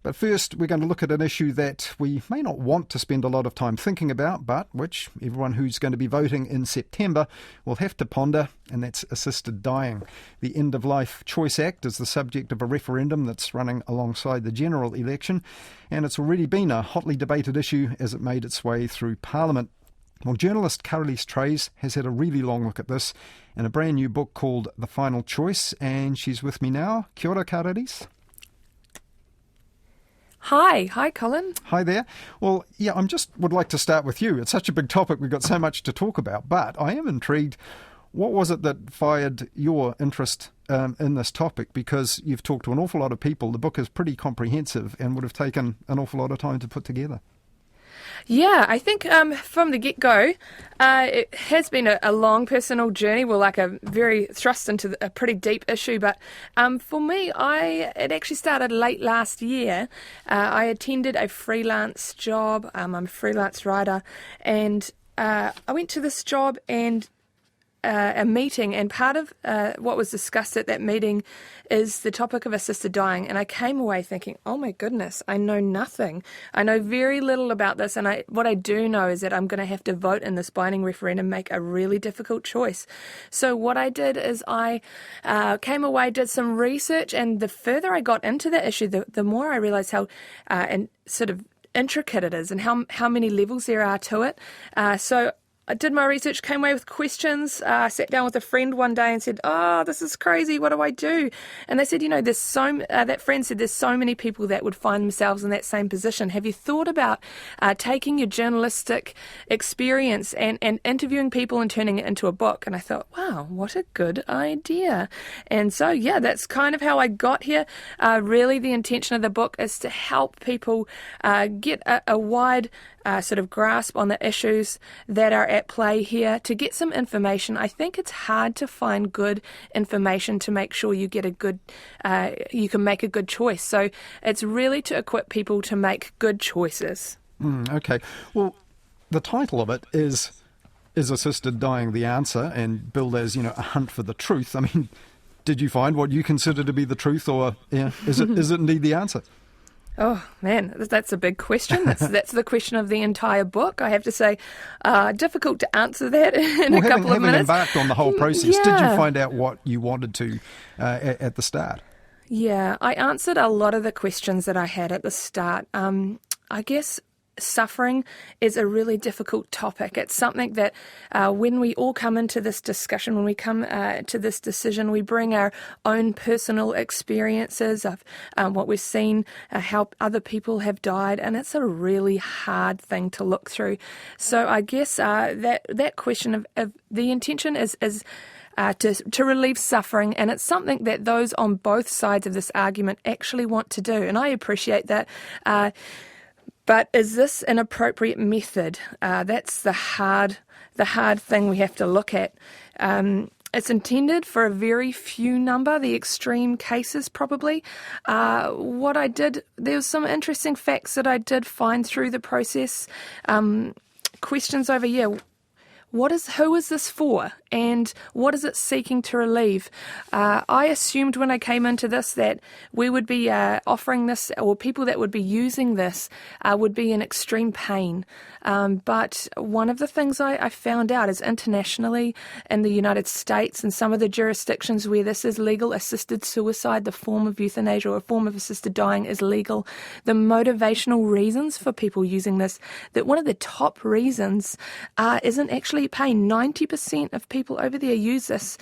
But first, we're going to look at an issue that we may not want to spend a lot of time thinking about, but which everyone who's going to be voting in September will have to ponder, and that's assisted dying. The End of Life Choice Act is the subject of a referendum that's running alongside the general election, and it's already been a hotly debated issue as it made its way through Parliament. Well, journalist Caralise Trayes has had a really long look at this in a brand new book called The Final Choice, and she's with me now. Kia ora, Caralise. Hi, Colin. Hi there. Well, I would like to start with you. It's such a big topic, we've got so much to talk about, but I am intrigued. What was it that fired your interest in this topic? Because you've talked to an awful lot of people. The book is pretty comprehensive and would have taken an awful lot of time to put together. Yeah, I think from the get-go, it has been a long personal journey. Well, like a very thrust into a pretty deep issue. But for me, it actually started late last year. I attended a freelance job. I'm a freelance writer. And I went to this job and a meeting, and part of what was discussed at that meeting is the topic of assisted dying. And I came away thinking, oh my goodness, I know nothing. I know very little about this, and what I do know is that I'm going to have to vote in this binding referendum, make a really difficult choice. So what I did is I came away, did some research, and the further I got into the issue, the more I realised how and sort of intricate it is and how many levels there are to it. So I did my research, came away with questions, sat down with a friend one day and said, oh, this is crazy, what do I do? And they said, that friend said, there's so many people that would find themselves in that same position. Have you thought about taking your journalistic experience and interviewing people and turning it into a book? And I thought, wow, what a good idea. And so, that's kind of how I got here. Really, the intention of the book is to help people get a wide sort of grasp on the issues that are at play here, to get some information. I think it's hard to find good information to make sure you get you can make a good choice. So it's really to equip people to make good choices. Okay. Well, the title of it is Assisted Dying the Answer, and billed as, a hunt for the truth. I mean, did you find what you consider to be the truth, or is it indeed the answer? Oh, man, that's a big question. That's the question of the entire book. I have to say, difficult to answer that in a couple of minutes. Having embarked on the whole process, did you find out what you wanted to at the start? Yeah, I answered a lot of the questions that I had at the start. I guess suffering is a really difficult topic. It's something that when we all come into this discussion, when we come to this decision, we bring our own personal experiences of what we've seen, how other people have died, and it's a really hard thing to look through. So I guess that question of the intention is to relieve suffering, and it's something that those on both sides of this argument actually want to do, and I appreciate that. But is this an appropriate method? That's the hard thing we have to look at. It's intended for a very few number, the extreme cases probably. What I did, there was some interesting facts that I did find through the process. Questions over, who is this for, and what is it seeking to relieve? I assumed when I came into this that we would be offering this, or people that would be using this would be in extreme pain. But one of the things I found out is internationally, in the United States and some of the jurisdictions where this is legal, assisted suicide, the form of euthanasia or a form of assisted dying is legal. The motivational reasons for people using this, that one of the top reasons isn't actually pain. 90% of people over there use this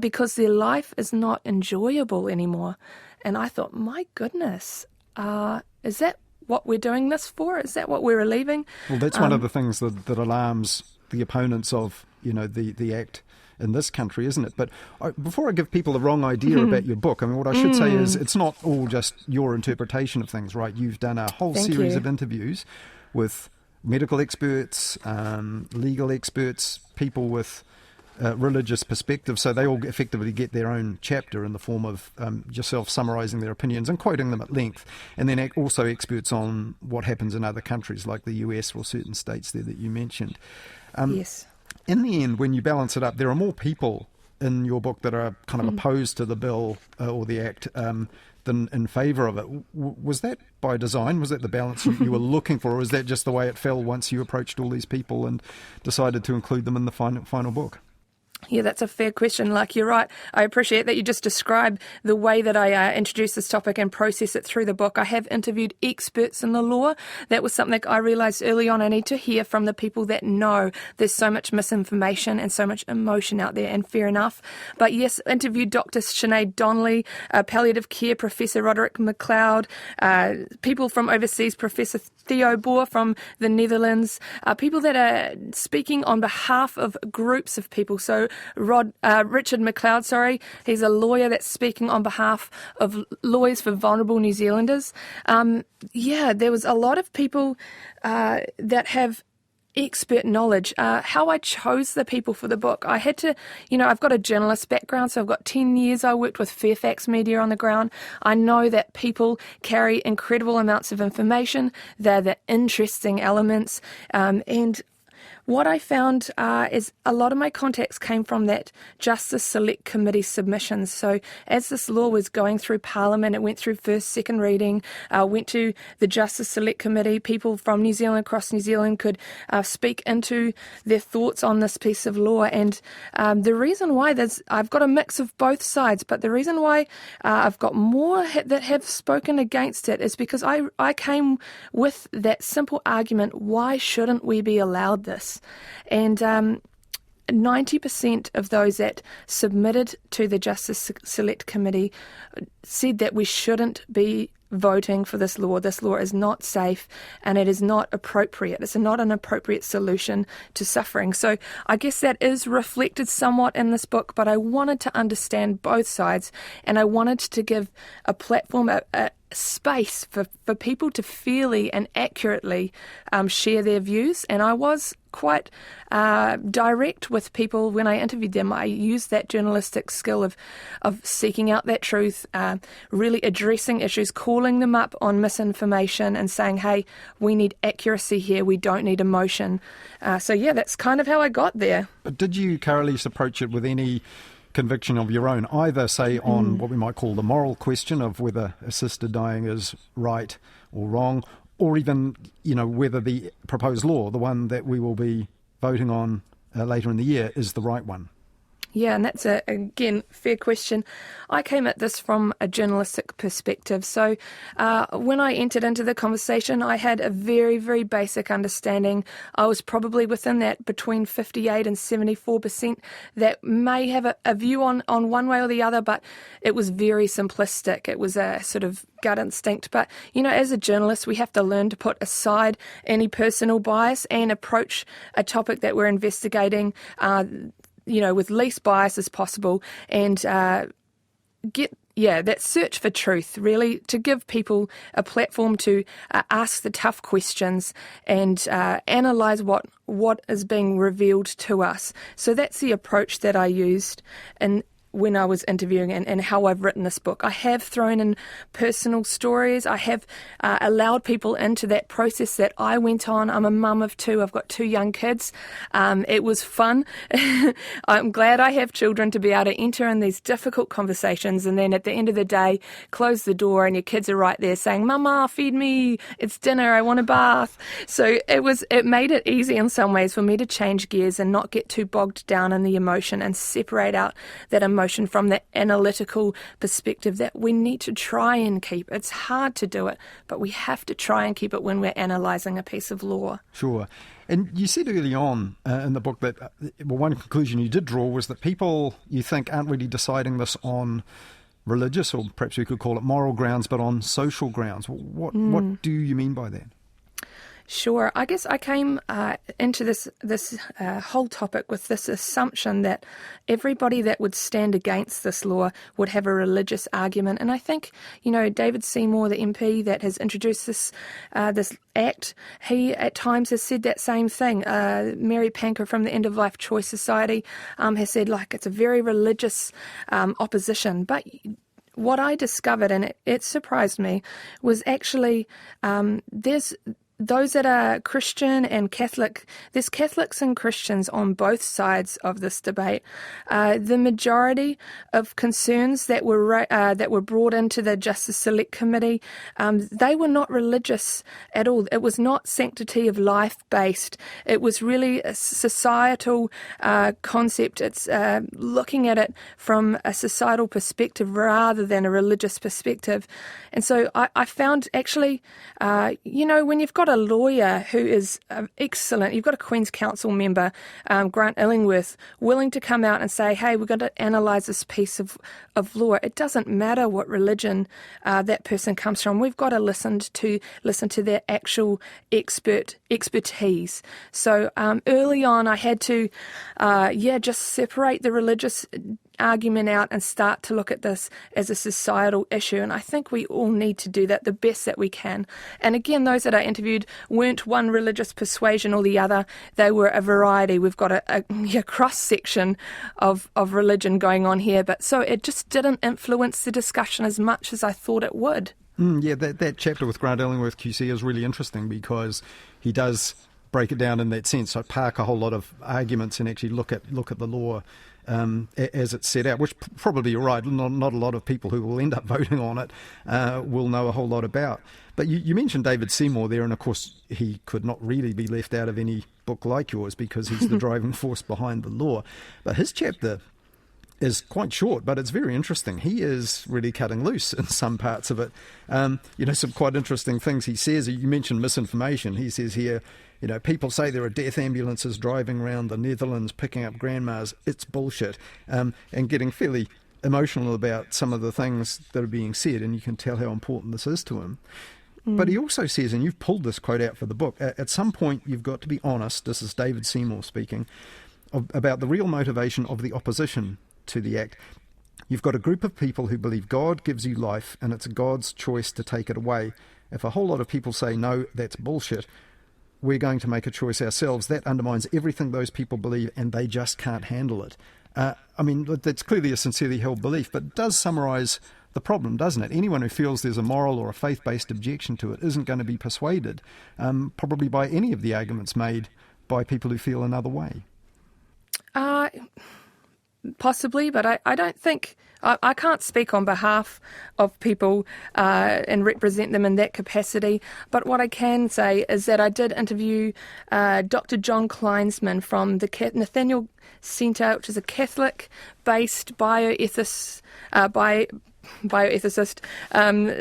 because their life is not enjoyable anymore. And I thought, my goodness, is that what we're doing this for? Is that what we're relieving? Well, that's one of the things that alarms the opponents of, the act in this country, isn't it? But before I give people the wrong idea about your book, I mean, what I should say is it's not all just your interpretation of things, right? You've done a whole series of interviews with medical experts, legal experts, people with religious perspective, so they all effectively get their own chapter in the form of yourself summarising their opinions and quoting them at length, and then also experts on what happens in other countries like the US or certain states there that you mentioned. Yes. In the end, when you balance it up, there are more people in your book that are kind of opposed to the bill or the act than in favour of it. Was that by design? Was that the balance you were looking for, or was that just the way it fell once you approached all these people and decided to include them in the final book? Yeah, that's a fair question. Like, you're right. I appreciate that you just described the way that I introduce this topic and process it through the book. I have interviewed experts in the law. That was something I realised early on. I need to hear from the people that know. There's so much misinformation and so much emotion out there, and fair enough. But yes, interviewed Dr. Sinead Donnelly, palliative care Professor Roderick McLeod, people from overseas, Professor Theo Boer from the Netherlands, people that are speaking on behalf of groups of people. So Richard McLeod, he's a lawyer that's speaking on behalf of Lawyers for Vulnerable New Zealanders. There was a lot of people that have expert knowledge. How I chose the people for the book, I had to, I've got a journalist background, so I've got 10 years I worked with Fairfax Media on the ground. I know that people carry incredible amounts of information. They're the interesting elements, and what I found is a lot of my contacts came from that Justice Select Committee submissions. So as this law was going through Parliament, it went through first, second reading, went to the Justice Select Committee. People from New Zealand, across New Zealand, could speak into their thoughts on this piece of law. And the reason why I've got a mix of both sides, but the reason why I've got more that have spoken against it is because I came with that simple argument: why shouldn't we be allowed this? And 90% of those that submitted to the Justice Select Committee said that we shouldn't be voting for this law. This law is not safe and it is not appropriate. It's not an appropriate solution to suffering. So I guess that is reflected somewhat in this book, but I wanted to understand both sides, and I wanted to give a platform, a space for people to fairly and accurately share their views. And I was quite direct with people when I interviewed them. I used that journalistic skill of seeking out that truth, really addressing issues, calling them up on misinformation and saying, hey, we need accuracy here, we don't need emotion. That's kind of how I got there. But did you, Caralise, approach it with any conviction of your own, either, say, on what we might call the moral question of whether assisted dying is right or wrong, or even, whether the proposed law, the one that we will be voting on later in the year, is the right one? Yeah, and that's, again, fair question. I came at this from a journalistic perspective. So when I entered into the conversation, I had a very, very basic understanding. I was probably within that between 58 and 74% that may have a view on one way or the other, but it was very simplistic. It was a sort of gut instinct. But, as a journalist, we have to learn to put aside any personal bias and approach a topic that we're investigating with least bias as possible, and get that search for truth, really, to give people a platform to ask the tough questions and analyse what is being revealed to us. So that's the approach that I used when I was interviewing and how I've written this book. I have thrown in personal stories. I have allowed people into that process that I went on. I'm a mum of two. I've got 2 young kids. It was fun. I'm glad I have children to be able to enter in these difficult conversations, and then at the end of the day, close the door and your kids are right there saying, Mama, feed me. It's dinner. I want a bath. So it made it easy in some ways for me to change gears and not get too bogged down in the emotion and separate out that emotion from the analytical perspective that we need to try and keep. It's hard to do it, but we have to try and keep it when we're analysing a piece of law. Sure. And you said early on in the book that one conclusion you did draw was that people, you think, aren't really deciding this on religious, or perhaps we could call it moral grounds, but on social grounds. What do you mean by that? Sure. I guess I came into this whole topic with this assumption that everybody that would stand against this law would have a religious argument. And I think, David Seymour, the MP that has introduced this act, he at times has said that same thing. Mary Panker from the End of Life Choice Society has said, it's a very religious opposition. But what I discovered, and it surprised me, was actually those that are Christian and Catholic, there's Catholics and Christians on both sides of this debate. The majority of concerns that were brought into the Justice Select Committee, they were not religious at all. It was not sanctity of life based. It was really a societal concept. It's looking at it from a societal perspective rather than a religious perspective. And so I found actually, when you've got a lawyer who is excellent, you've got a Queen's Council member, Grant Illingworth, willing to come out and say, hey, we're going to analyse this piece of law. It doesn't matter what religion that person comes from. We've got to listen to their actual expertise. So early on, I had to, just separate the religious argument out and start to look at this as a societal issue. And I think we all need to do that the best that we can. And again, those that I interviewed weren't one religious persuasion or the other. They were a variety. We've got a cross-section of religion going on here. But so it just didn't influence the discussion as much as I thought it would. That chapter with Grant Illingworth QC is really interesting because he does break it down in that sense. So park a whole lot of arguments and actually look at the law as it's set out, which probably you're right, not a lot of people who will end up voting on it will know a whole lot about. But you mentioned David Seymour there, and of course he could not really be left out of any book like yours because he's the driving force behind the law. But his chapter is quite short, but it's very interesting. He is really cutting loose in some parts of it. Some quite interesting things he says. You mentioned misinformation. He says here, people say there are death ambulances driving around the Netherlands picking up grandmas. It's bullshit. And getting fairly emotional about some of the things that are being said, and you can tell how important this is to him. But he also says, and you've pulled this quote out for the book, at some point you've got to be honest, this is David Seymour speaking, about the real motivation of the opposition to the Act. You've got a group of people who believe God gives you life and it's God's choice to take it away. If a whole lot of people say, no, that's bullshit, we're going to make a choice ourselves. That undermines everything those people believe and they just can't handle it. That's clearly a sincerely held belief, but it does summarise the problem, doesn't it? Anyone who feels there's a moral or a faith-based objection to it isn't going to be persuaded, probably by any of the arguments made by people who feel another way. Possibly, but I don't think... I can't speak on behalf of people and represent them in that capacity, but what I can say is that I did interview Dr. John Kleinsman from the Nathaniel Centre, which is a Catholic-based bioethicist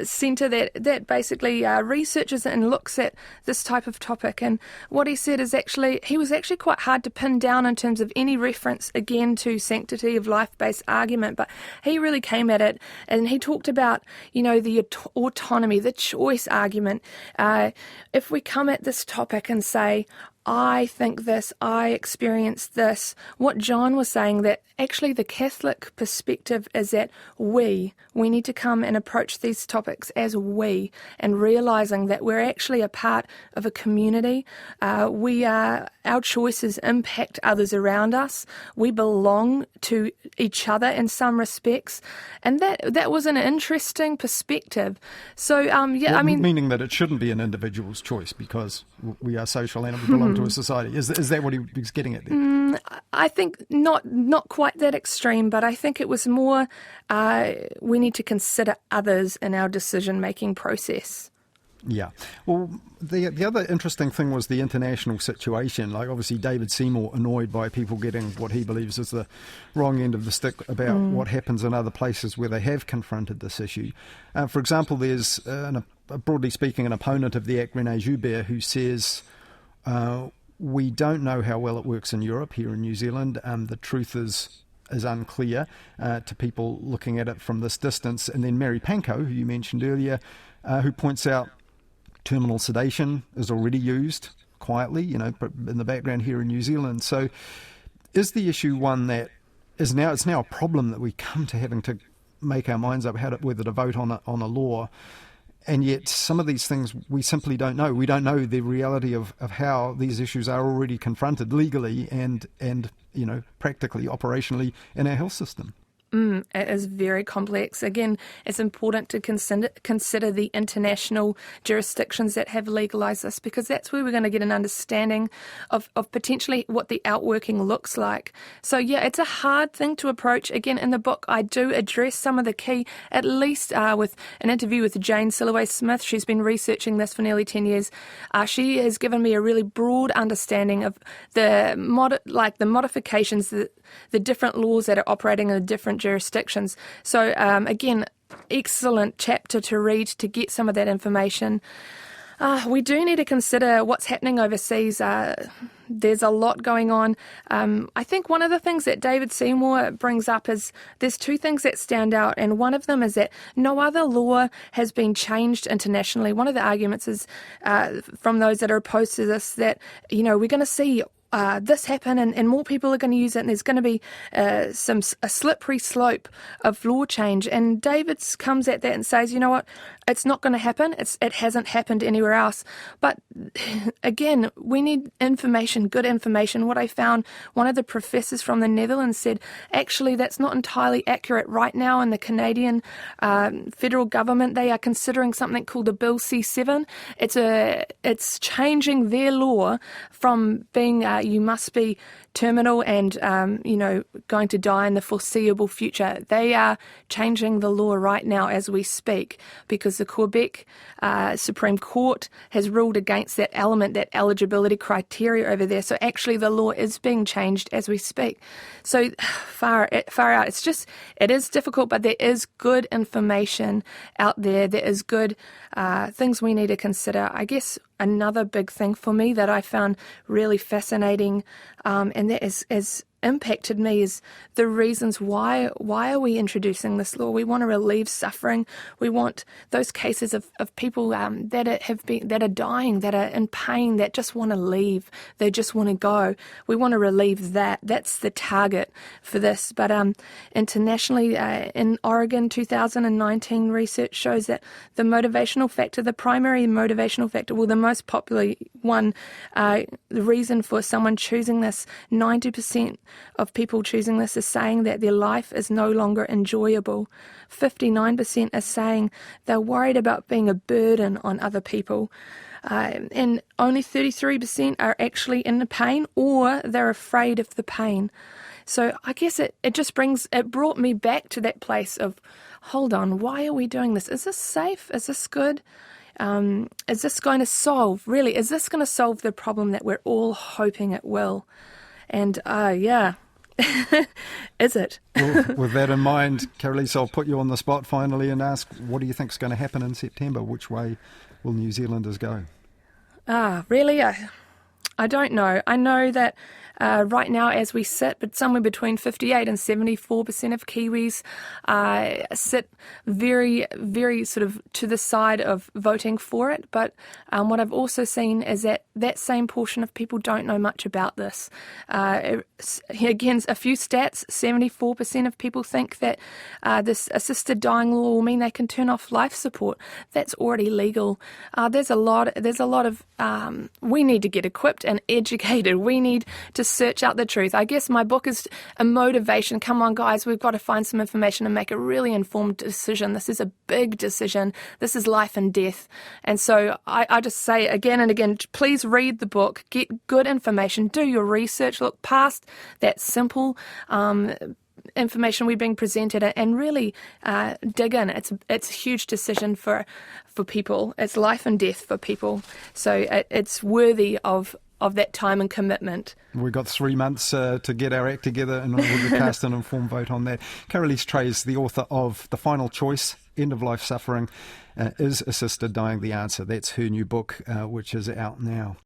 centre that basically researches and looks at this type of topic. And what he said is he was actually quite hard to pin down in terms of any reference again to sanctity of life-based argument, but he really came at it and he talked about the autonomy, the choice argument. If we come at this topic and say, I think this, I experience this. What John was saying, that actually the Catholic perspective is that we need to come and approach these topics as we, and realising that we're actually a part of a community. Our choices impact others around us. We belong to each other in some respects. And that was an interesting perspective. So, meaning that it shouldn't be an individual's choice because we are social and we belong to a society. Is that what he was getting at there? I think not quite that extreme, but I think it was more we need to consider others in our decision-making process. Yeah. Well, the other interesting thing was the international situation. Like, obviously, David Seymour annoyed by people getting what he believes is the wrong end of the stick about what happens in other places where they have confronted this issue. For example, there's, broadly speaking, an opponent of the Act, René Joubert, who says, we don't know how well it works in Europe, here in New Zealand. The truth is unclear to people looking at it from this distance. And then Mary Pankow, who you mentioned earlier, who points out terminal sedation is already used quietly, in the background here in New Zealand. So is the issue one that is now, it's now a problem that we come to having to make our minds up whether to vote on a law, and yet some of these things we simply don't know. We don't know the reality of how these issues are already confronted legally and practically, operationally in our health system. It is very complex. Again, it's important to consider the international jurisdictions that have legalised this, because that's where we're going to get an understanding of potentially what the outworking looks like. So yeah, it's a hard thing to approach. Again, in the book, I do address some of the key, at least with an interview with Jane Silloway-Smith. She's been researching this for nearly 10 years. She has given me a really broad understanding of the modifications, the different laws that are operating in the different jurisdictions. So again, excellent chapter to read to get some of that information. We do need to consider what's happening overseas. There's a lot going on. I think one of the things that David Seymour brings up is there's two things that stand out, and one of them is that no other law has been changed internationally. One of the arguments is from those that are opposed to this that, we're going to see this happen and more people are going to use it, and there's going to be a slippery slope of law change. And David comes at that and says, you know what, it's not going to happen. It hasn't happened anywhere else. But again, we need information, good information. What I found, one of the professors from the Netherlands said, actually, that's not entirely accurate. Right now in the Canadian federal government, they are considering something called a Bill C7. It's changing their law from being you must be terminal and, going to die in the foreseeable future. They are changing the law right now as we speak, because the Quebec Supreme Court has ruled against that element, that eligibility criteria over there. So actually the law is being changed as we speak. So far out, it is difficult, but there is good information out there. There is good things we need to consider. I guess another big thing for me that I found really fascinating, and that has impacted me, is the reasons why are we introducing this law. We want to relieve suffering. We want those cases of people that are dying, that are in pain, that just want to leave. They just want to go. We want to relieve that. That's the target for this. But internationally, in Oregon, 2019 research shows that the primary motivational factor, well, the most popular one, the reason for someone choosing this, 90% of people choosing this is saying that their life is no longer enjoyable. 59% are saying they're worried about being a burden on other people. And only 33% are actually in the pain, or they're afraid of the pain. So I guess it brought me back to that place of, hold on, why are we doing this? Is this safe? Is this good? Is this going to solve the problem that we're all hoping it will? And yeah, is it? Well, with that in mind, Caralise, I'll put you on the spot finally and ask, what do you think is going to happen in September? Which way will New Zealanders go? Really? I don't know. I know that right now, as we sit, but somewhere between 58 and 74% of Kiwis sit very, very sort of to the side of voting for it. But what I've also seen is that same portion of people don't know much about this. Again, a few stats: 74% of people think that this assisted dying law will mean they can turn off life support. That's already legal. There's a lot of we need to get equipped and educated. We need to search out the truth. I guess my book is a motivation. Come on, guys, we've got to find some information and make a really informed decision. This is a big decision. This is life and death. And so I just say again and again, please read the book, get good information, do your research, look past that simple information we're being presented, and really dig in. It's a huge decision for people. It's life and death for people. So it's worthy of that time and commitment. We've got 3 months to get our act together and we'll cast an informed vote on that. Caralise Trayes, the author of The Final Choice, End of Life Suffering, Is Assisted Dying the Answer? That's her new book, which is out now.